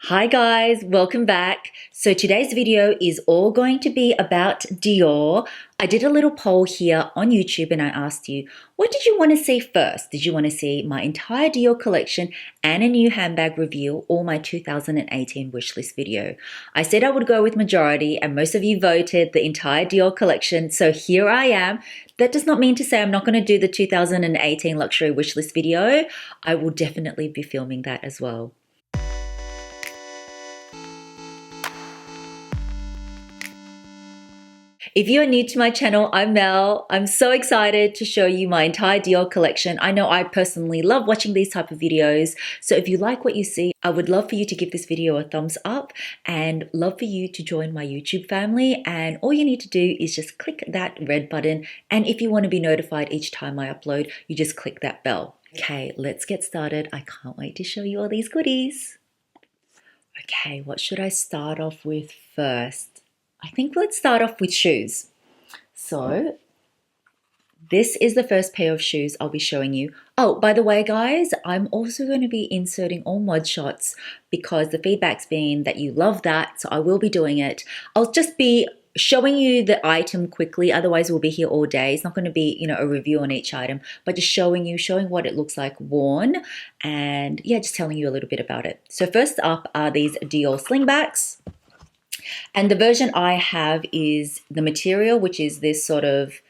Hi guys, welcome back. So today's video is all going to be about Dior. I did a little poll here on YouTube and I asked you, what did you want to see first? Did you want to see my entire Dior collection and a new handbag review or my 2018 wishlist video? I said I would go with majority and most of you voted the entire Dior collection. So here I am. That does not mean to say I'm not going to do the 2018 luxury wishlist video. I will definitely be filming that as well. If you are new to my channel, I'm Mel. I'm so excited to show you my entire Dior collection. I know I personally love watching these type of videos. So if you like what you see, I would love for you to give this video a thumbs up and love for you to join my YouTube family. And all you need to do is just click that red button. And if you want to be notified each time I upload, you just click that bell. Okay, let's get started. I can't wait to show you all these goodies. Okay, what should I start off with first? I think let's start off with shoes. So this is the first pair of shoes I'll be showing you. Oh, by the way, guys, I'm also going to be inserting all mod shots because the feedback's been that you love that. So I will be doing it. I'll just be showing you the item quickly. Otherwise, we'll be here all day. It's not going to be, a review on each item, but just showing what it looks like worn. And yeah, just telling you a little bit about it. So first up are these Dior slingbacks. And the version I have is the material, which is this sort of,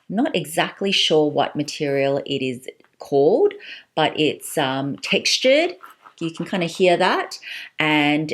I'm not exactly sure what material it is called, but it's textured. You can kind of hear that. And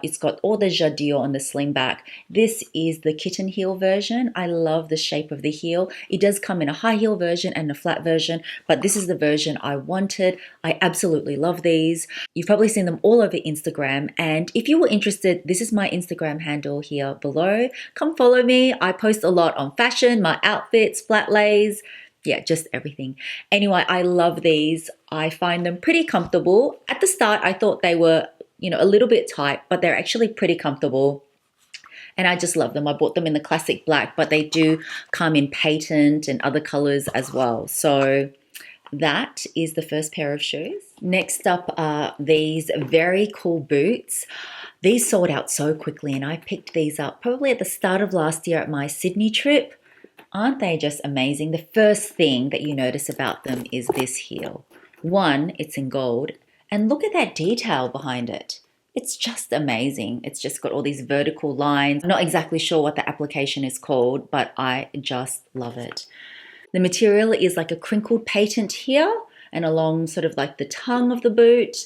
it's got all the Dior on the sling back. This is the kitten heel version. I love the shape of the heel. It does come in a high heel version and a flat version, but this is the version I wanted. I absolutely love these. You've probably seen them all over Instagram. And if you were interested, this is my Instagram handle here below. Come follow me. I post a lot on fashion, my outfits, flat lays, yeah, just everything. Anyway, I love these. I find them pretty comfortable. At the start, I thought they were, a little bit tight, but they're actually pretty comfortable. And I just love them. I bought them in the classic black, but they do come in patent and other colors as well. So that is the first pair of shoes. Next up are these very cool boots. These sold out so quickly and I picked these up probably at the start of last year at my Sydney trip. Aren't they just amazing? The first thing that you notice about them is this heel. One, it's in gold, and look at that detail behind it. It's just amazing. It's just got all these vertical lines. I'm not exactly sure what the application is called, but I just love it. The material is like a crinkled patent here and along sort of like the tongue of the boot.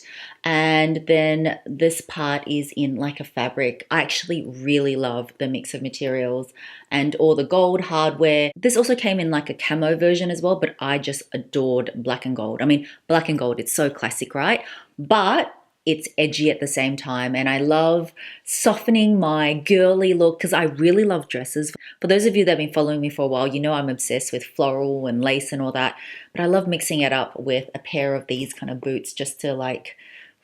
And then this part is in like a fabric. I actually really love the mix of materials and all the gold hardware. This also came in like a camo version as well, but I just adored black and gold. I mean, black and gold, it's so classic, right? But it's edgy at the same time. And I love softening my girly look because I really love dresses. For those of you that have been following me for a while, you know I'm obsessed with floral and lace and all that. But I love mixing it up with a pair of these kind of boots just to like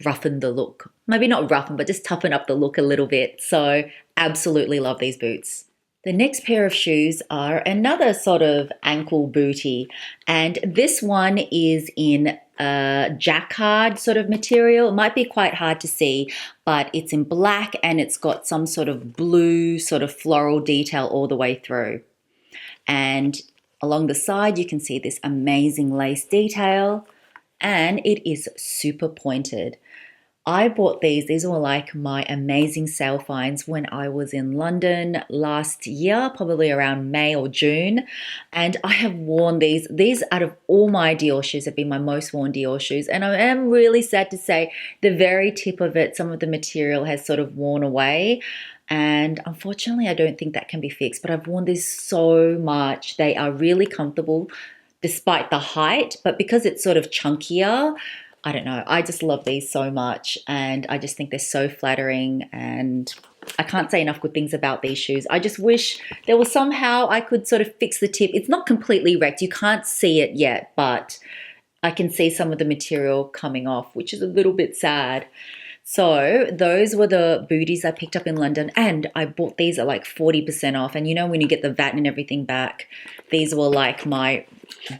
roughen the look. Maybe not roughen, but just toughen up the look a little bit. So absolutely love these boots. The next pair of shoes are another sort of ankle booty. And this one is in a jacquard sort of material. It might be quite hard to see, but it's in black and it's got some sort of blue sort of floral detail all the way through. And along the side, you can see this amazing lace detail and it is super pointed. I bought these were like my amazing sale finds when I was in London last year, probably around May or June. And I have worn these. These out of all my Dior shoes have been my most worn Dior shoes. And I am really sad to say the very tip of it, some of the material has sort of worn away. And unfortunately, I don't think that can be fixed, but I've worn these so much. They are really comfortable despite the height, but because it's sort of chunkier, I don't know. I just love these so much and I just think they're so flattering and I can't say enough good things about these shoes. I just wish there was somehow I could sort of fix the tip. It's not completely wrecked. You can't see it yet, but I can see some of the material coming off, which is a little bit sad. So those were the booties I picked up in London and I bought these at like 40% off. And you know when you get the VAT and everything back, these were like my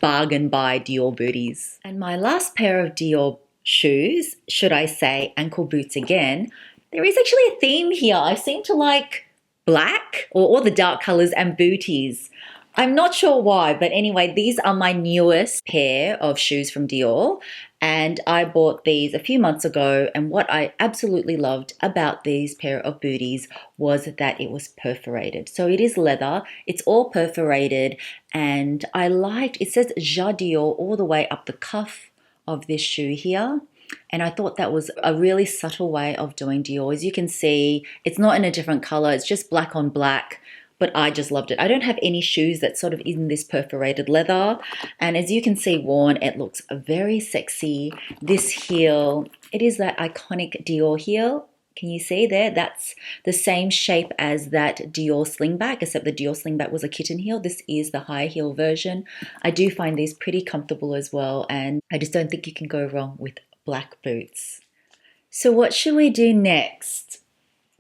bargain buy Dior booties. And my last pair of Dior shoes, should I say ankle boots again, There is actually a theme here. I seem to like black or all the dark colors and booties. I'm not sure why, but anyway, these are my newest pair of shoes from Dior. And I bought these a few months ago. And what I absolutely loved about these pair of booties was that it was perforated. So it is leather, it's all perforated. And I liked, it says Ja Dior all the way up the cuff of this shoe here. And I thought that was a really subtle way of doing Dior. As you can see, it's not in a different color, it's just black on black. But I just loved it. I don't have any shoes that sort of in this perforated leather. And as you can see worn, it looks very sexy. This heel, it is that iconic Dior heel. Can you see there? That's the same shape as that Dior slingback, except the Dior slingback was a kitten heel. This is the high heel version. I do find these pretty comfortable as well. And I just don't think you can go wrong with black boots. So what should we do next?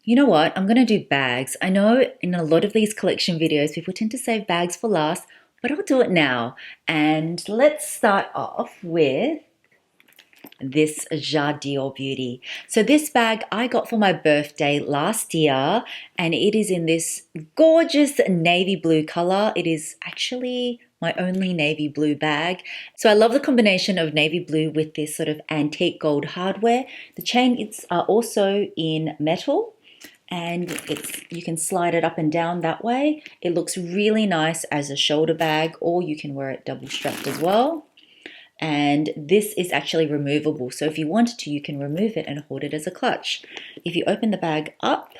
You know what? I'm going to do bags. I know in a lot of these collection videos, people tend to save bags for last, but I'll do it now. And let's start off with this Ja Dior beauty. So this bag I got for my birthday last year, and it is in this gorgeous navy blue color. It is actually my only navy blue bag. So I love the combination of navy blue with this sort of antique gold hardware. The chains are also in metal. And you can slide it up and down that way. It looks really nice as a shoulder bag, or you can wear it double strapped as well. And this is actually removable. So if you wanted to, you can remove it and hold it as a clutch. If you open the bag up,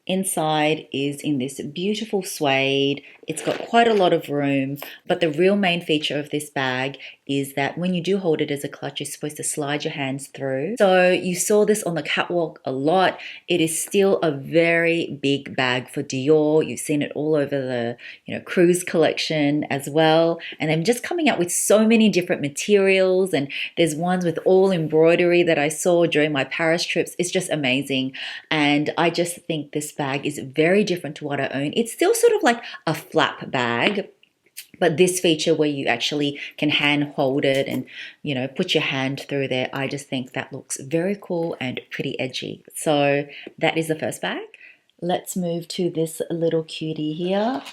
inside is in this beautiful suede. It's got quite a lot of room, but the real main feature of this bag is that when you do hold it as a clutch, you're supposed to slide your hands through. So you saw this on the catwalk a lot. It is still a very big bag for Dior. You've seen it all over the cruise collection as well. And I'm just coming out with so many different materials. And there's ones with all embroidery that I saw during my Paris trips. It's just amazing. And I just think this bag is very different to what I own. It's still sort of like a flap bag, but this feature where you actually can hand hold it and, put your hand through there, I just think that looks very cool and pretty edgy. So that is the first bag. Let's move to this little cutie here.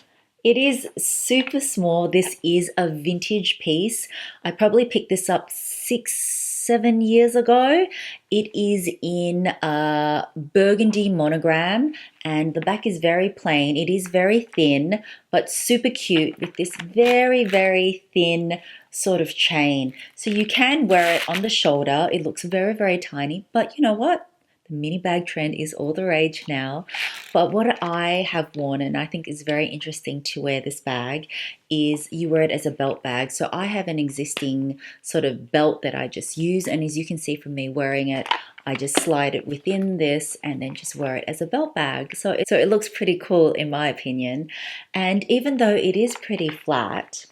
It is super small. This is a vintage piece. I probably picked this up 6-7 years ago. It is in a burgundy monogram and the back is very plain. It is very thin but super cute with this very, very thin sort of chain. So you can wear it on the shoulder. It looks very, very tiny, but you know what? The mini bag trend is all the rage now. But what I have worn, and I think is very interesting to wear this bag, is you wear it as a belt bag. So I have an existing sort of belt that I just use. And as you can see from me wearing it, I just slide it within this and then just wear it as a belt bag. So it looks pretty cool in my opinion. And even though it is pretty flat,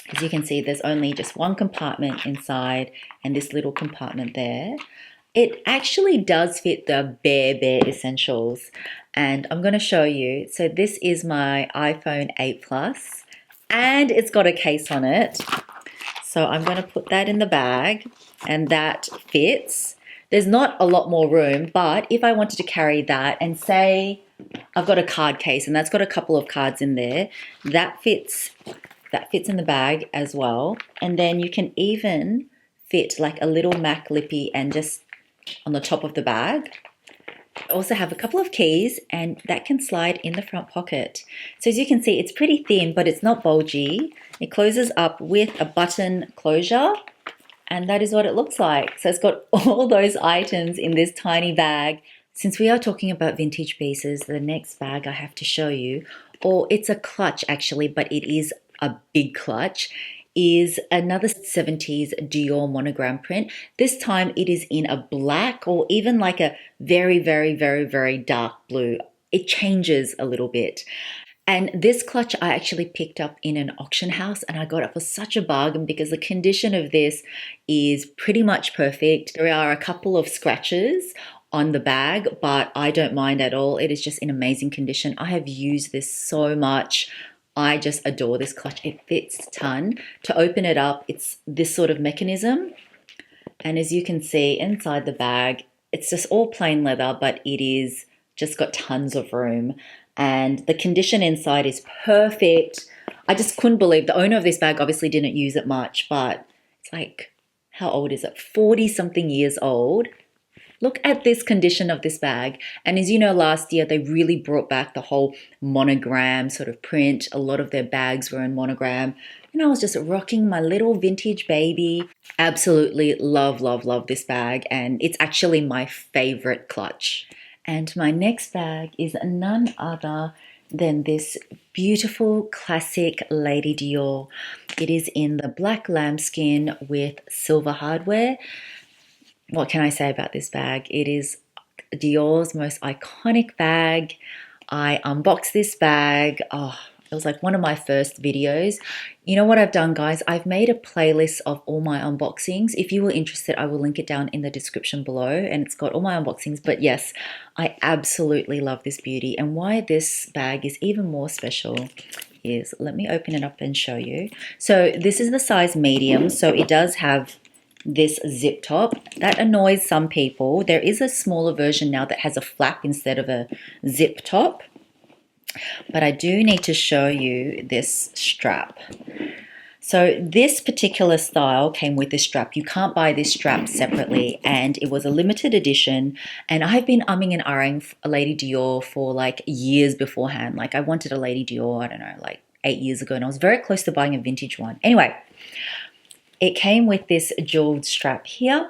as you can see, there's only just one compartment inside and this little compartment there. It actually does fit the bare essentials, and I'm going to show you. So this is my iPhone 8 Plus, and it's got a case on it. So I'm going to put that in the bag, and that fits. There's not a lot more room, but if I wanted to carry that and say I've got a card case and that's got a couple of cards in there, that fits in the bag as well. And then you can even fit like a little MAC lippy and just on the top of the bag. I also have a couple of keys and that can slide in the front pocket. So as you can see, it's pretty thin, but it's not bulgy. It closes up with a button closure and that is what it looks like. So it's got all those items in this tiny bag. Since we are talking about vintage pieces, the next bag I have to show you, or it's a clutch actually, but it is a big clutch, is another 70s Dior monogram print. This time it is in a black or even like a very, very, very, very dark blue. It changes a little bit. And this clutch I actually picked up in an auction house and I got it for such a bargain because the condition of this is pretty much perfect. There are a couple of scratches on the bag, but I don't mind at all. It is just in amazing condition. I have used this so much. I just adore this clutch. It fits a ton. To open it up, it's this sort of mechanism. And as you can see inside the bag, It's just all plain leather, but it is just got tons of room. And the condition inside is perfect. I just couldn't believe the owner of this bag obviously didn't use it much, but it's like, how old is it? 40 something years old. Look at this condition of this bag. And as you know, last year they really brought back the whole monogram sort of print. A lot of their bags were in monogram. And I was just rocking my little vintage baby. Absolutely love, love, love this bag. And it's actually my favorite clutch. And my next bag is none other than this beautiful classic Lady Dior. It is in the black lambskin with silver hardware. What can I say about this bag? It is Dior's most iconic bag. I unboxed this bag. Oh, it was like one of my first videos. You know what I've done, guys? I've made a playlist of all my unboxings. If you were interested, I will link it down in the description below, and it's got all my unboxings. But yes, I absolutely love this beauty. And why this bag is even more special is, let me open it up and show you. So this is the size medium. So it does have this zip top. That annoys some people. There is a smaller version now that has a flap instead of a zip top. But I do need to show you this strap. So this particular style came with this strap. You can't buy this strap separately, and it was a limited edition. And I've been umming and ahhing a Lady Dior for like years beforehand. Like I wanted a Lady Dior, I don't know, like 8 years ago, and I was very close to buying a vintage one. Anyway, it came with this jeweled strap here,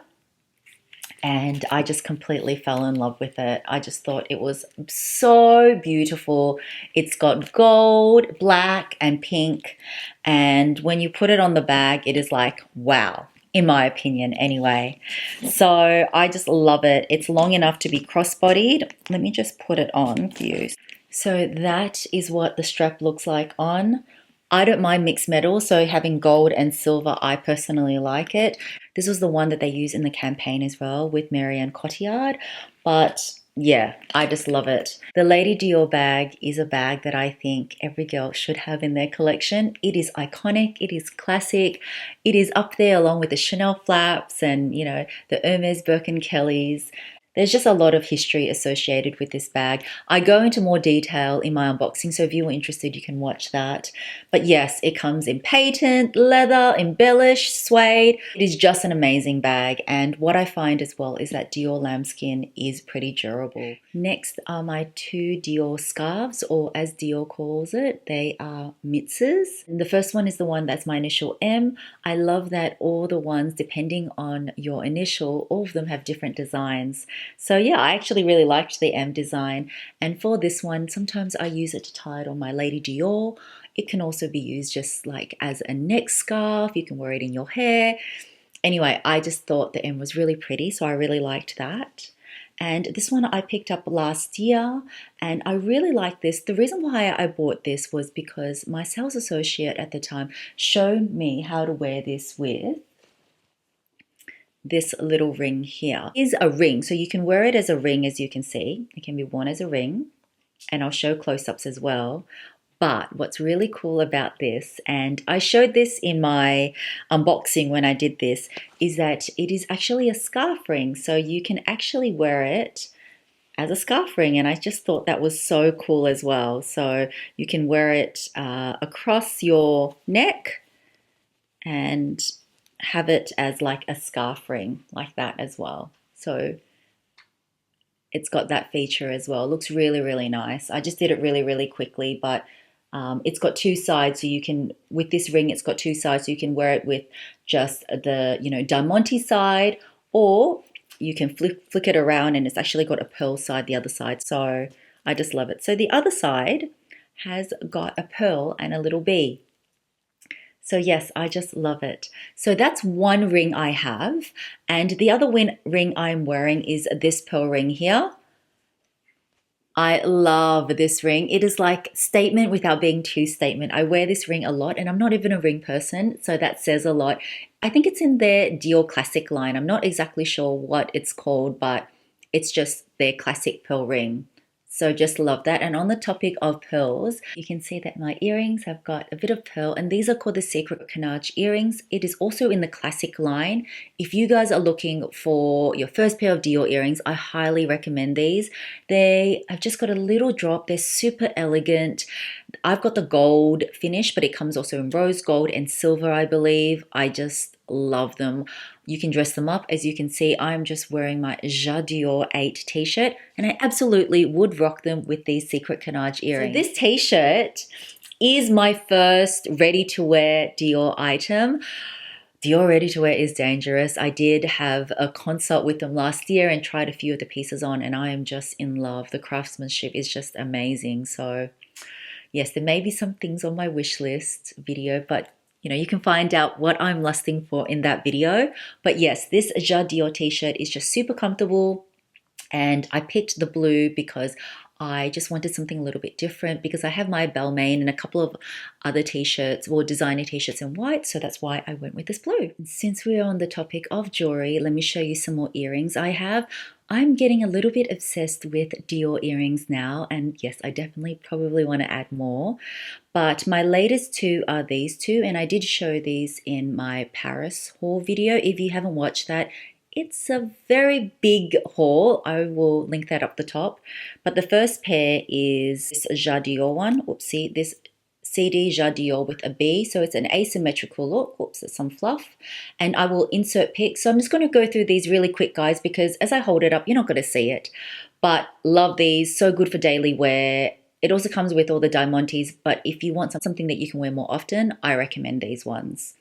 and I just completely fell in love with it. I just thought it was so beautiful. It's got gold, black, and pink, and when you put it on the bag, it is like, wow, in my opinion anyway. So I just love it. It's long enough to be crossbodied. Let me just put it on for you. So that is what the strap looks like on. I don't mind mixed metal, so having gold and silver, I personally like it. This was the one that they use in the campaign as well with Marianne Cotillard, but yeah, I just love it. The Lady Dior bag is a bag that I think every girl should have in their collection. It is iconic, it is classic, it is up there along with the Chanel flaps and, you know, the Hermes Birkin Kellys. There's just a lot of history associated with this bag. I go into more detail in my unboxing, so if you were interested, you can watch that. But yes, it comes in patent, leather, embellished, suede. It is just an amazing bag. And what I find as well is that Dior lambskin is pretty durable. Next are my two Dior scarves, or as Dior calls it, they are Mitzahs. And the first one is the one that's my initial M. I love that all the ones, depending on your initial, all of them have different designs. So yeah, I actually really liked the M design. And for this one, sometimes I use it to tie it on my Lady Dior. It can also be used just like as a neck scarf. You can wear it in your hair. Anyway, I just thought the M was really pretty, so I really liked that. And this one I picked up last year, and I really like this. The reason why I bought this was because my sales associate at the time showed me how to wear this with this little ring here. It is a ring, so you can wear it as a ring, as you can see. It can be worn as a ring, and I'll show close-ups as well. But what's really cool about this, and I showed this in my unboxing when I did this, is that it is actually a scarf ring. So you can actually wear it as a scarf ring, and I just thought that was so cool as well. So you can wear it across your neck and have it as like a scarf ring like that as well. So it's got that feature as well. It looks really, really nice. I just did it really, really quickly, but it's got two sides, so you can, with this ring, it's got two sides, so you can wear it with just the, you know, diamante side, or you can flick it around and it's actually got a pearl side the other side. So I just love it. So the other side has got a pearl and a little bee. So yes, I just love it. So that's one ring I have. And the other ring I'm wearing is this pearl ring here. I love this ring. It is like statement without being too statement. I wear this ring a lot, and I'm not even a ring person, so that says a lot. I think it's in their Dior Classic line. I'm not exactly sure what it's called, but it's just their classic pearl ring. So just love that. And on the topic of pearls, you can see that my earrings have got a bit of pearl, and these are called the Secret Canage earrings. It is also in the classic line. If you guys are looking for your first pair of Dior earrings, I highly recommend these. They have just got a little drop. They're super elegant. I've got the gold finish, but it comes also in rose gold and silver, I believe. I just love them. You can dress them up. As you can see, I'm just wearing my Dior 8 t-shirt, and I absolutely would rock them with these Secret Canage earrings. So this t-shirt is my first ready-to-wear Dior item. Dior ready-to-wear is dangerous. I did have a consult with them last year and tried a few of the pieces on, and I am just in love. The craftsmanship is just amazing. So yes, there may be some things on my wish list video, but you know, you can find out what I'm lusting for in that video. But yes, this Dior t-shirt is just super comfortable. And I picked the blue because I just wanted something a little bit different, because I have my Balmain and a couple of other t-shirts, or designer t-shirts in white. So that's why I went with this blue. And since we're on the topic of jewelry, let me show you some more earrings I have. I'm getting a little bit obsessed with Dior earrings now, and yes, I definitely probably want to add more. But my latest two are these two, and I did show these in my Paris haul video. If you haven't watched that, it's a very big haul. I will link that up the top. But the first pair is this Dior one. Oopsie, this CD Dior with a B. So it's an asymmetrical look. Whoops, there's some fluff. And I will insert pics. So I'm just going to go through these really quick, guys, because as I hold it up, you're not going to see it. But love these. So good for daily wear. It also comes with all the diamantes. But if you want something that you can wear more often, I recommend these ones.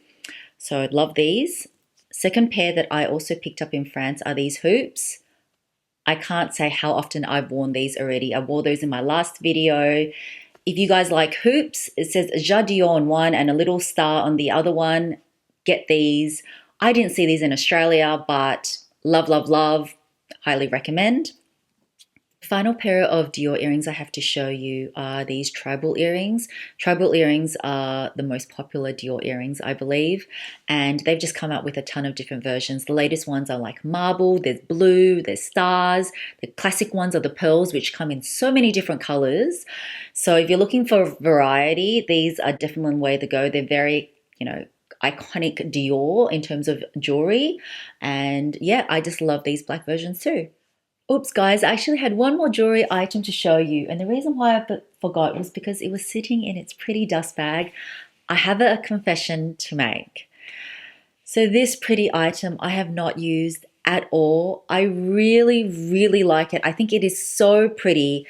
So I love these. Second pair that I also picked up in France are these hoops. I can't say how often I've worn these already. I wore those in my last video. If you guys like hoops, it says Dior on one and a little star on the other one. Get these. I didn't see these in Australia, but love, love, love. Highly recommend. Final pair of Dior earrings I have to show you are these tribal earrings. Tribal earrings are the most popular Dior earrings, I believe, and they've just come out with a ton of different versions. The latest ones are like marble, there's blue, there's stars. The classic ones are the pearls, which come in so many different colors. So if you're looking for variety, these are definitely one way to go. They're very, you know, iconic Dior in terms of jewelry, and yeah, I just love these black versions too. Oops, guys, I actually had one more jewelry item to show you, and the reason why I forgot was because it was sitting in its pretty dust bag. I have a confession to make. So this pretty item I have not used at all. I really, really like it. I think it is so pretty.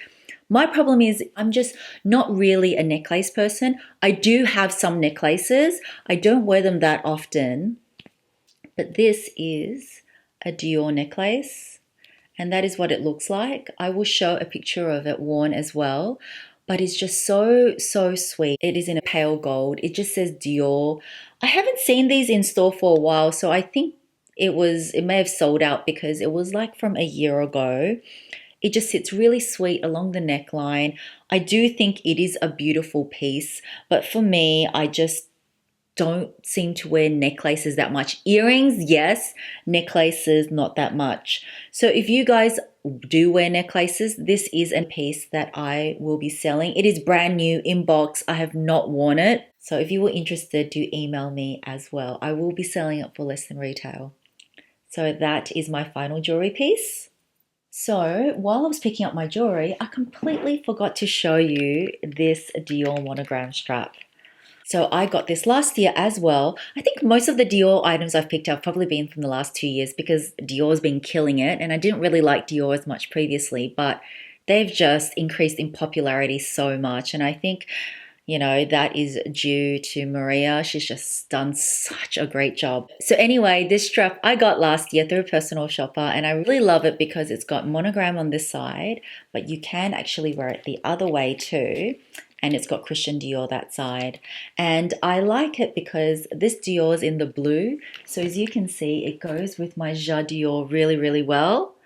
My problem is I'm just not really a necklace person. I do have some necklaces. I don't wear them that often, but this is a Dior necklace. And that is what it looks like. I will show a picture of it worn as well. But it's just so, so sweet. It is in a pale gold. It just says Dior. I haven't seen these in store for a while, so I think it may have sold out because it was like from a year ago. It just sits really sweet along the neckline. I do think it is a beautiful piece, but for me, I just don't seem to wear necklaces that much. Earrings, yes. Necklaces, not that much. So if you guys do wear necklaces, this is a piece that I will be selling. It is brand new in box. I have not worn it. So if you were interested, do email me as well. I will be selling it for less than retail. So that is my final jewelry piece. So while I was picking up my jewelry, I completely forgot to show you this Dior monogram strap. So I got this last year as well. I think most of the Dior items I've picked up have probably been from the last 2 years because Dior's been killing it. And I didn't really like Dior as much previously, but they've just increased in popularity so much. And I think, you know, that is due to Maria. She's just done such a great job. So anyway, this strap I got last year through a personal shopper, and I really love it because it's got monogram on this side, but you can actually wear it the other way too. And it's got Christian Dior that side. And I like it because this Dior is in the blue. So as you can see, it goes with my Dior really, really well.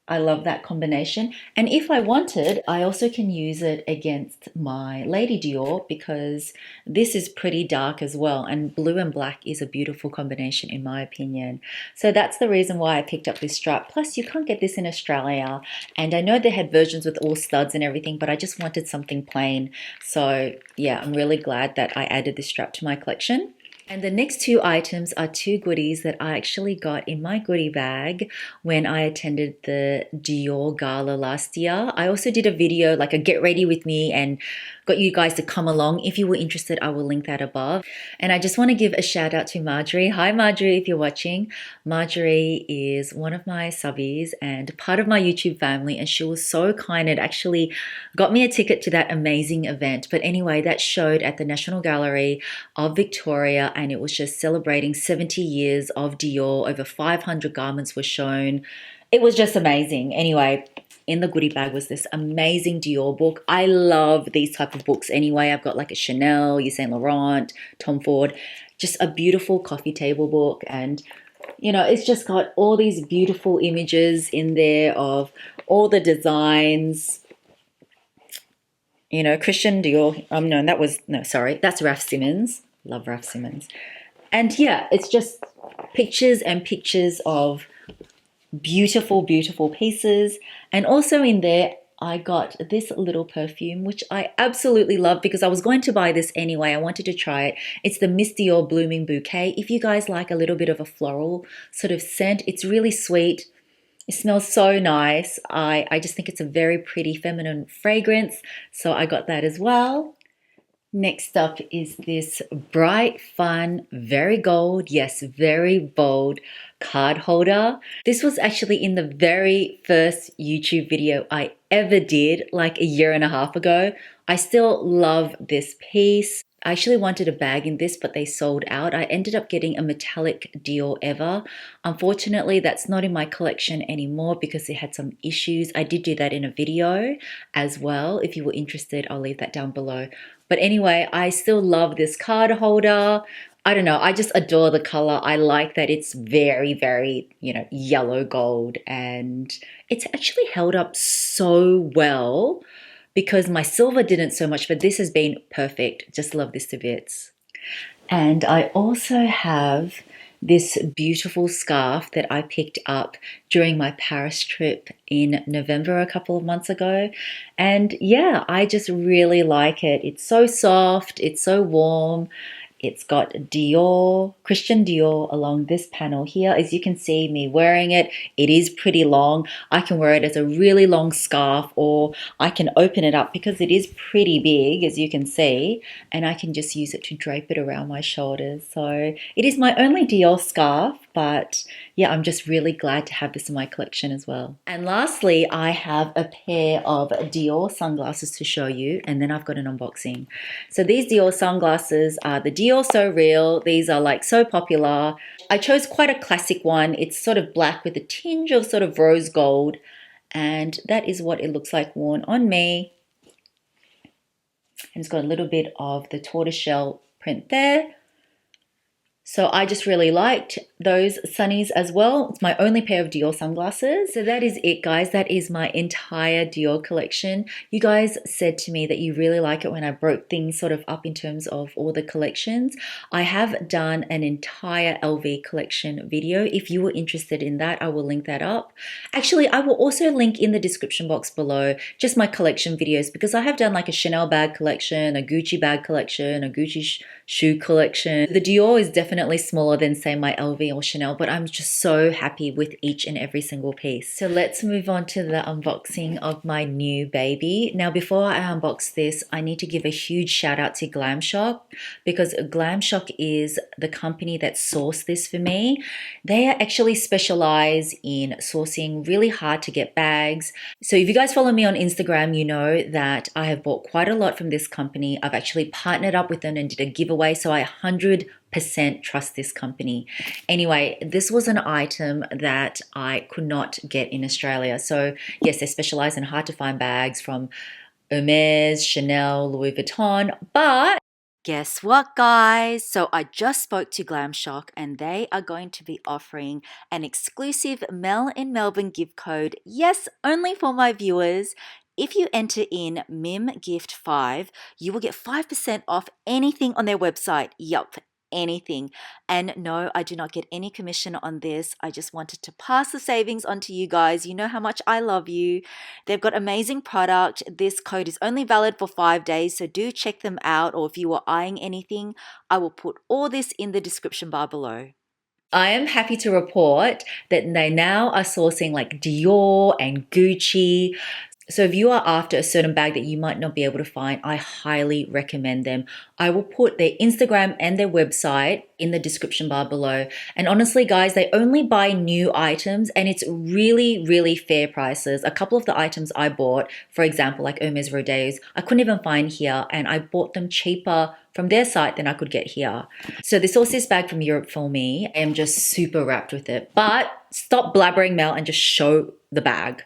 I love that combination. And if I wanted, I also can use it against my Lady Dior because this is pretty dark as well. And blue and black is a beautiful combination in my opinion. So that's the reason why I picked up this strap. Plus you can't get this in Australia. And I know they had versions with all studs and everything, but I just wanted something plain. So yeah, I'm really glad that I added this strap to my collection. And the next two items are two goodies that I actually got in my goodie bag when I attended the Dior Gala last year. I also did a video, like a get ready with me, and got you guys to come along. If you were interested, I will link that above. And I just want to give a shout out to Marjorie. Hi Marjorie, if you're watching. Marjorie is one of my subbies and part of my YouTube family, and she was so kind. It actually got me a ticket to that amazing event. But anyway, that showed at the National Gallery of Victoria, and it was just celebrating 70 years of Dior. Over 500 garments were shown. It was just amazing. Anyway, in the goodie bag was this amazing Dior book. I love these type of books anyway. I've got like a Chanel, Yves Saint Laurent, Tom Ford, just a beautiful coffee table book. And you know, it's just got all these beautiful images in there of all the designs. You know, Christian Dior. No, that was, no, sorry, that's Raf Simons. Love Raf Simons. And yeah, it's just pictures and pictures of beautiful, beautiful pieces. And also in there, I got this little perfume, which I absolutely love because I was going to buy this anyway. I wanted to try it. It's the Miss Dior Blooming Bouquet. If you guys like a little bit of a floral sort of scent, it's really sweet. It smells so nice. I just think it's a very pretty feminine fragrance. So I got that as well. Next up is this bright, fun, very gold, yes, very bold card holder. This was actually in the very first YouTube video I ever did, like a year and a half ago. I still love this piece. I actually wanted a bag in this, but they sold out. I ended up getting a metallic Dior Ever. Unfortunately, that's not in my collection anymore because it had some issues. I did do that in a video as well. If you were interested, I'll leave that down below. But anyway, I still love this card holder. I don't know, I just adore the color. I like that it's very, very, you know, yellow gold, and it's actually held up so well because my silver didn't so much, but this has been perfect. Just love this to bits. And I also have this beautiful scarf that I picked up during my Paris trip in November a couple of months ago. And yeah, I just really like it. It's so soft, it's so warm. It's got Dior, Christian Dior along this panel here. As you can see me wearing it, it is pretty long. I can wear it as a really long scarf, or I can open it up because it is pretty big, as you can see, and I can just use it to drape it around my shoulders. So it is my only Dior scarf, but yeah, I'm just really glad to have this in my collection as well. And lastly, I have a pair of Dior sunglasses to show you, and then I've got an unboxing. So these Dior sunglasses are the Dior So Real. These are like so popular. I chose quite a classic one. It's sort of black with a tinge of sort of rose gold, and that is what it looks like worn on me. And it's got a little bit of the tortoiseshell print there. So I just really liked those sunnies as well. It's my only pair of Dior sunglasses. So that is it, guys. That is my entire Dior collection. You guys said to me that you really like it when I broke things sort of up in terms of all the collections. I have done an entire LV collection video. If you were interested in that, I will link that up. Actually, I will also link in the description box below just my collection videos, because I have done like a Chanel bag collection, a Gucci bag collection, a Gucci shoe collection. The Dior is definitely smaller than say my LV or Chanel, but I'm just so happy with each and every single piece. So let's move on to the unboxing of my new baby. Now, before I unbox this, I need to give a huge shout out to Glam Shop, because Glam Shop is the company that sourced this for me. They actually specialize in sourcing really hard to get bags. So if you guys follow me on Instagram, you know that I have bought quite a lot from this company. I've actually partnered up with them and did a giveaway, so I 100% trust this company. Anyway, this was an item that I could not get in Australia. So yes, they specialize in hard to find bags from Hermes, Chanel, Louis Vuitton, but Guess what, guys? So I just spoke to Glam Shock and they are going to be offering an exclusive Mel in Melbourne gift code. Yes, only for my viewers. If you enter in MIMGIFT5, you will get 5% off anything on their website. Yup, anything. And no, I do not get any commission on this. I just wanted to pass the savings on to you guys. You know how much I love you. They've got amazing product. This code is only valid for 5 days, so do check them out. Or if you are eyeing anything, I will put all this in the description bar below. I am happy to report that they now are sourcing like Dior and Gucci. So if you are after a certain bag that you might not be able to find, I highly recommend them. I will put their Instagram and their website in the description bar below. And honestly, guys, they only buy new items and it's really, really fair prices. A couple of the items I bought, for example, like Hermes Rodez, I couldn't even find here and I bought them cheaper from their site than I could get here. So they sourced this bag from Europe for me. I am just super wrapped with it. But stop blabbering, Mel, and just show the bag.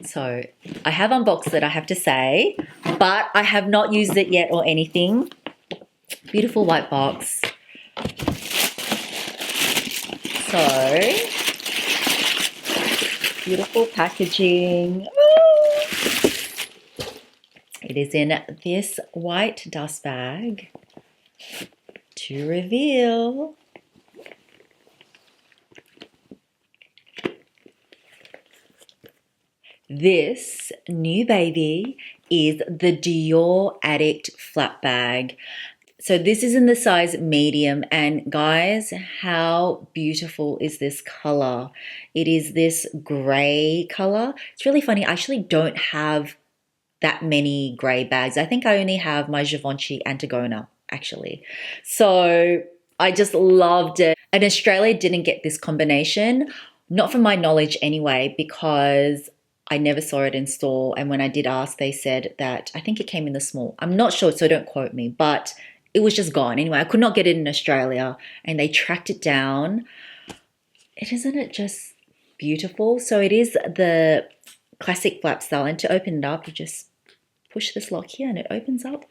So I have unboxed it, I have to say, but I have not used it yet or anything. Beautiful white box. So, beautiful packaging. Ooh. It is in this white dust bag. To reveal. This new baby is the Dior Addict Flat Bag. So this is in the size medium, and guys, how beautiful is this color? It is this gray color. It's really funny. I actually don't have that many gray bags. I think I only have my Givenchy Antigona, actually. So I just loved it. And Australia didn't get this combination, not from my knowledge anyway, because I never saw it in store, and when I did ask, they said that I think it came in the small. I'm not sure, so don't quote me, but it was just gone. Anyway, I could not get it in Australia, and they tracked it down. Isn't it just beautiful? So it is the classic flap style, and to open it up, you just push this lock here, and it opens up.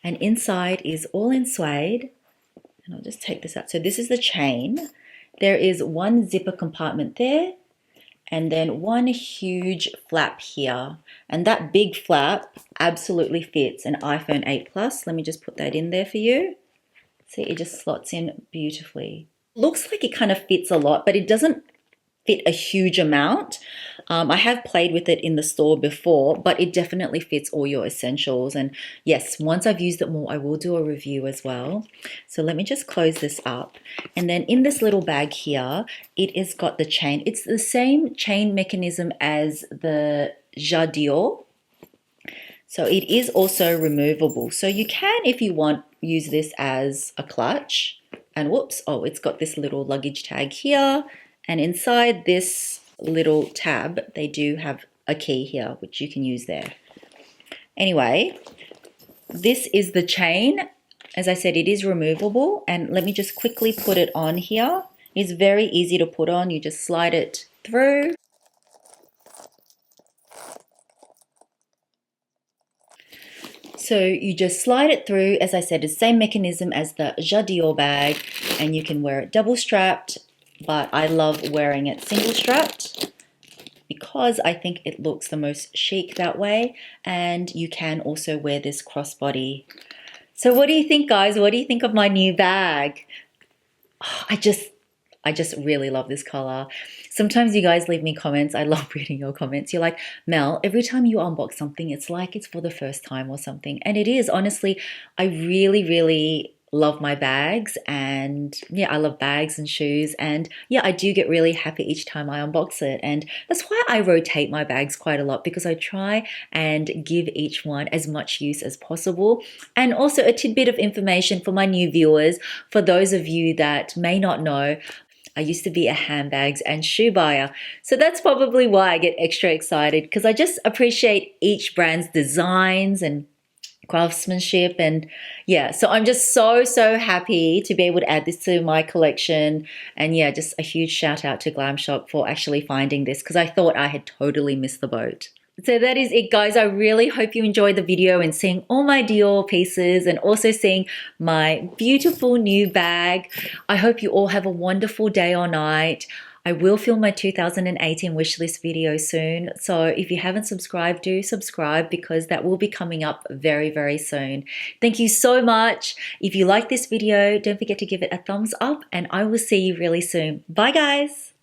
And inside is all in suede, and I'll just take this out. So this is the chain. There is one zipper compartment there, and then one huge flap here. And that big flap absolutely fits an iPhone 8 Plus. Let me just put that in there for you. See, it just slots in beautifully. Looks like it kind of fits a lot, but it doesn't fit a huge amount. I have played with it in the store before, but it definitely fits all your essentials. And yes, once I've used it more, I will do a review as well. So let me just close this up. And then in this little bag here, it has got the chain. It's the same chain mechanism as the Dior. So it is also removable. So you can, if you want, use this as a clutch. And whoops, oh, it's got this little luggage tag here. And inside this little tab, they do have a key here, which you can use there. Anyway, this is the chain. As I said, it is removable. And let me just quickly put it on here. It's very easy to put on. You just slide it through. So you just slide it through. As I said, it's the same mechanism as the Dior bag, and you can wear it double strapped, but I love wearing it single strapped because I think it looks the most chic that way. And you can also wear this crossbody. So what do you think, guys? What do you think of my new bag? Oh, I just really love this color. Sometimes you guys leave me comments. I love reading your comments. You're like, Mel, every time you unbox something, it's like it's for the first time or something. And it is, honestly. I really, really love my bags, and yeah, I love bags and shoes, and yeah, I do get really happy each time I unbox it. And that's why I rotate my bags quite a lot, because I try and give each one as much use as possible. And also a tidbit of information for my new viewers, for those of you that may not know, I used to be a handbags and shoe buyer. So that's probably why I get extra excited, because I just appreciate each brand's designs and craftsmanship. And yeah, so I'm just so happy to be able to add this to my collection. And yeah, just a huge shout out to Glam Shop for actually finding this, because I thought I had totally missed the boat. So that is it, guys. I really hope you enjoyed the video and seeing all my Dior pieces and also seeing my beautiful new bag. I hope you all have a wonderful day or night. I will film my 2018 wishlist video soon. So if you haven't subscribed, do subscribe because that will be coming up very, very soon. Thank you so much. If you like this video, don't forget to give it a thumbs up and I will see you really soon. Bye, guys.